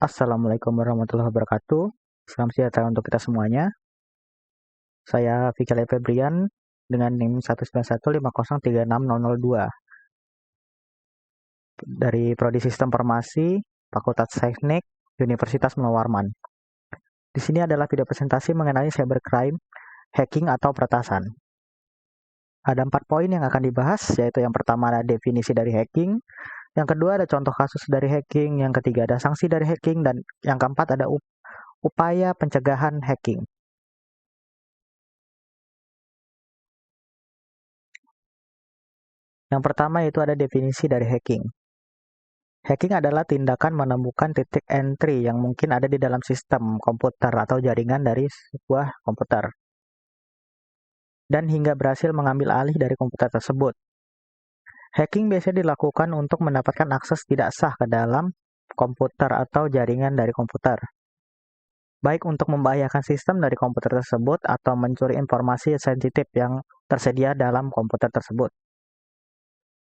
Assalamualaikum warahmatullahi wabarakatuh. Salam sejahtera untuk kita semuanya. Saya Fikri Febrian dengan NIM 19150360002 dari Prodi Sistem Informasi, Fakultas Teknik, Universitas Munawarman. Di sini adalah video presentasi mengenai cybercrime, hacking atau peretasan. Ada 4 poin yang akan dibahas, yaitu yang pertama ada definisi dari hacking, yang kedua ada contoh kasus dari hacking, yang ketiga ada sanksi dari hacking, dan yang keempat ada upaya pencegahan hacking. Yang pertama itu ada definisi dari hacking. Hacking adalah tindakan menemukan titik entry yang mungkin ada di dalam sistem komputer atau jaringan dari sebuah komputer, dan hingga berhasil mengambil alih dari komputer tersebut. Hacking biasanya dilakukan untuk mendapatkan akses tidak sah ke dalam komputer atau jaringan dari komputer, baik untuk membahayakan sistem dari komputer tersebut atau mencuri informasi sensitif yang tersedia dalam komputer tersebut.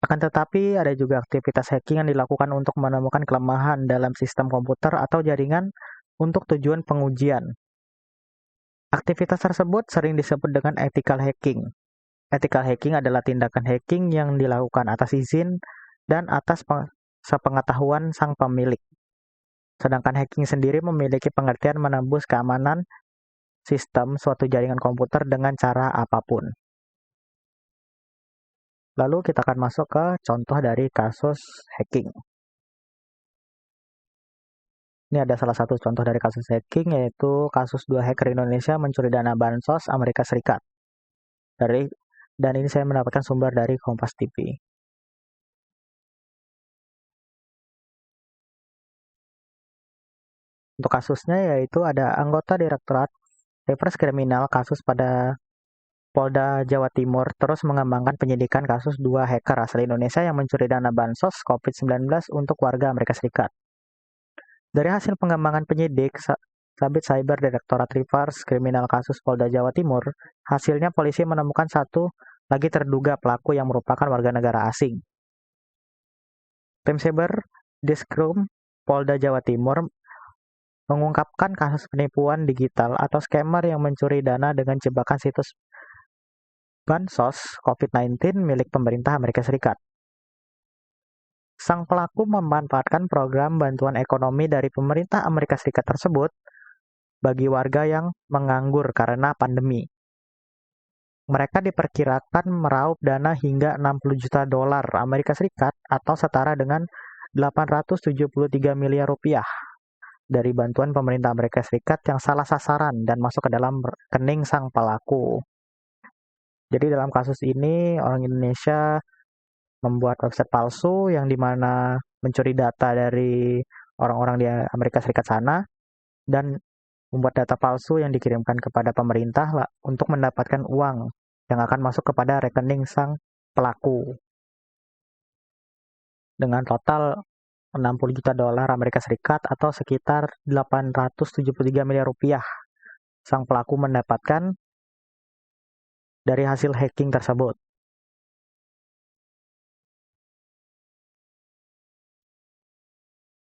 Akan tetapi, ada juga aktivitas hacking yang dilakukan untuk menemukan kelemahan dalam sistem komputer atau jaringan untuk tujuan pengujian. Aktivitas tersebut sering disebut dengan ethical hacking. Ethical hacking adalah tindakan hacking yang dilakukan atas izin dan atas sepengetahuan sang pemilik. Sedangkan hacking sendiri memiliki pengertian menembus keamanan sistem suatu jaringan komputer dengan cara apapun. Lalu kita akan masuk ke contoh dari kasus hacking. Ini ada salah satu contoh dari kasus hacking, yaitu kasus 2 hacker Indonesia mencuri dana Bansos Amerika Serikat. Dan ini saya mendapatkan sumber dari Kompas TV. Untuk kasusnya yaitu ada anggota Direktorat Reserse Kriminal kasus pada Polda Jawa Timur terus mengembangkan penyidikan kasus 2 hacker asal Indonesia yang mencuri dana Bansos COVID-19 untuk warga Amerika Serikat. Dari hasil pengembangan penyidik, Sabit Cyber Direktorat Reserse Kriminal kasus Polda Jawa Timur, hasilnya polisi menemukan satu lagi terduga pelaku yang merupakan warga negara asing. Tim Cyber Diskrim Polda Jawa Timur mengungkapkan kasus penipuan digital atau scammer yang mencuri dana dengan jebakan situs Bansos COVID-19 milik pemerintah Amerika Serikat. Sang pelaku memanfaatkan program bantuan ekonomi dari pemerintah Amerika Serikat tersebut bagi warga yang menganggur karena pandemi. Mereka diperkirakan meraup dana hingga 60 juta dolar Amerika Serikat atau setara dengan 873 miliar rupiah dari bantuan pemerintah Amerika Serikat yang salah sasaran dan masuk ke dalam rekening sang pelaku. Jadi dalam kasus ini orang Indonesia membuat website palsu yang dimana mencuri data dari orang-orang di Amerika Serikat sana dan membuat data palsu yang dikirimkan kepada pemerintah untuk mendapatkan uang yang akan masuk kepada rekening sang pelaku. Dengan total 60 juta dolar Amerika Serikat atau sekitar 873 miliar rupiah sang pelaku mendapatkan dari hasil hacking tersebut.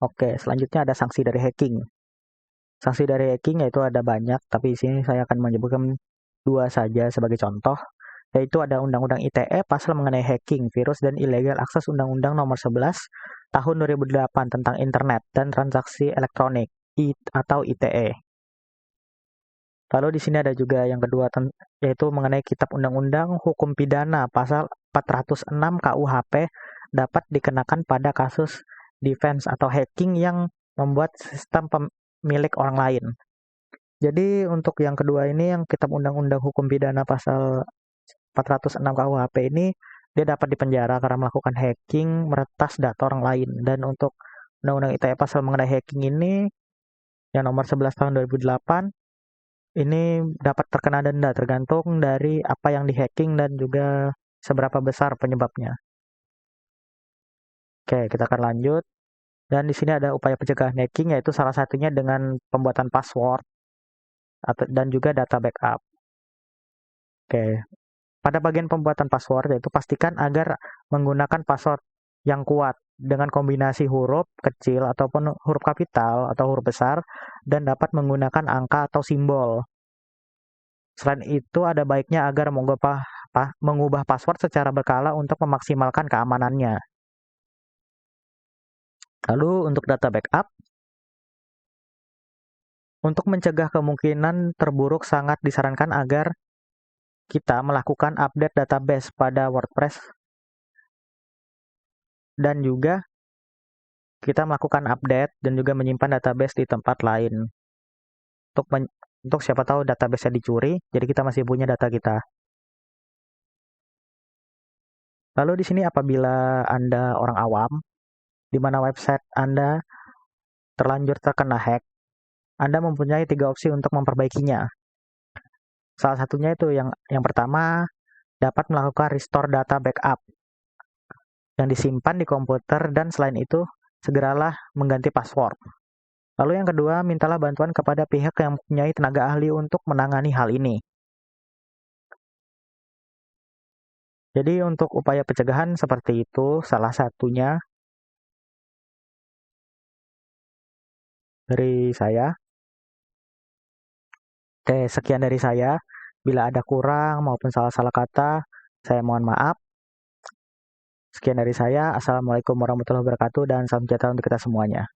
Oke, selanjutnya ada sanksi dari hacking. Sanksi dari hacking yaitu ada banyak, tapi di sini saya akan menyebutkan 2 saja sebagai contoh, yaitu ada Undang-Undang ITE pasal mengenai hacking, virus, dan illegal akses Undang-Undang Nomor 11 Tahun 2008 tentang Internet dan Transaksi Elektronik atau ITE. Lalu di sini ada juga yang kedua, yaitu mengenai Kitab Undang-Undang Hukum Pidana pasal 406 KUHP dapat dikenakan pada kasus defense atau hacking yang membuat sistem milik orang lain. Jadi untuk yang kedua ini, yang Kitab Undang-Undang Hukum Pidana pasal 406 KUHP ini, dia dapat dipenjara karena melakukan hacking, meretas data orang lain. Dan untuk Undang-Undang ITE pasal mengenai hacking ini, yang nomor 11 tahun 2008, ini dapat terkena denda tergantung dari apa yang di-hacking dan juga seberapa besar penyebabnya. Oke, kita akan lanjut. Dan di sini ada upaya pencegahan hacking, yaitu salah satunya dengan pembuatan password dan juga data backup. Oke, pada bagian pembuatan password, yaitu pastikan agar menggunakan password yang kuat dengan kombinasi huruf kecil ataupun huruf kapital atau huruf besar dan dapat menggunakan angka atau simbol. Selain itu, ada baiknya agar mengubah password secara berkala untuk memaksimalkan keamanannya. Lalu untuk data backup, untuk mencegah kemungkinan terburuk sangat disarankan agar kita melakukan update database pada WordPress dan juga kita melakukan update dan juga menyimpan database di tempat lain. Untuk siapa tahu database-nya dicuri, jadi kita masih punya data kita. Lalu di sini apabila Anda orang awam, di mana website Anda terlanjur terkena hack, Anda mempunyai 3 opsi untuk memperbaikinya. Salah satunya itu yang pertama, dapat melakukan restore data backup yang disimpan di komputer dan selain itu segeralah mengganti password. Lalu yang kedua, mintalah bantuan kepada pihak yang mempunyai tenaga ahli untuk menangani hal ini. Jadi untuk upaya pencegahan seperti itu, salah satunya dari saya. Oke, sekian dari saya. Bila ada kurang maupun salah-salah kata, saya mohon maaf. Sekian dari saya. Assalamualaikum warahmatullahi wabarakatuh dan salam sejahtera untuk kita semuanya.